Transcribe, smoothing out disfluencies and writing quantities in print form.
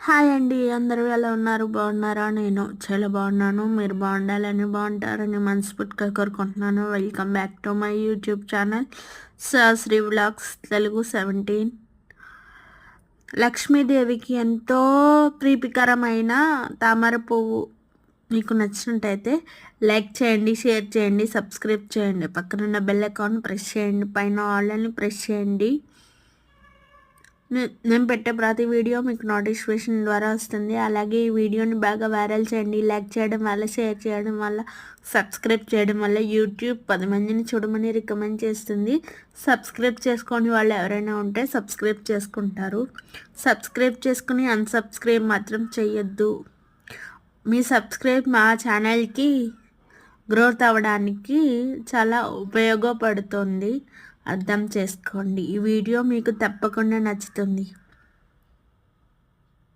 Hi అండి, అందరూ ఎలా ఉన్నారు? బాగున్నారా? నేను చాలా బాగున్నాను. మీరు బాగుంటారని మనస్ఫూర్తిగా కోరుకుంటున్నాను. Welcome back to my YouTube channel Sri vlogs Telugu 17. లక్ష్మీదేవికి ఎంతో ప్రీతికరమైన తామర పువ్వు మీకు నచ్చినట్టయితే లైక్ చేయండి, షేర్ చేయండి, సబ్స్క్రైబ్ చేయండి, పక్కనున్న బెల్ ఐకాన్ ప్రెస్ చేయండి, పైన ఆల్ అని ప్రెస్ చేయండి. నేను పెట్టే ప్రతి వీడియో మీకు నోటిఫికేషన్ ద్వారా వస్తుంది. అలాగే ఈ వీడియోని బాగా వైరల్ చేయండి. లైక్ చేయడం వల్ల, షేర్ చేయడం వల్ల, సబ్స్క్రైబ్ చేయడం వల్ల యూట్యూబ్ 10 మందిని చూడమని రికమెండ్ చేస్తుంది. సబ్స్క్రైబ్ చేసుకోని వాళ్ళు ఎవరైనా ఉంటే సబ్స్క్రైబ్ చేసుకుంటారు. సబ్స్క్రైబ్ చేసుకుని అన్సబ్స్క్రైబ్ మాత్రం చేయొద్దు. మీ సబ్స్క్రైబ్ మా ఛానల్కి గ్రోత్ అవ్వడానికి చాలా ఉపయోగపడుతుంది. అర్థం చేసుకోండి. ఈ వీడియో మీకు తప్పకుండా నచ్చుతుంది.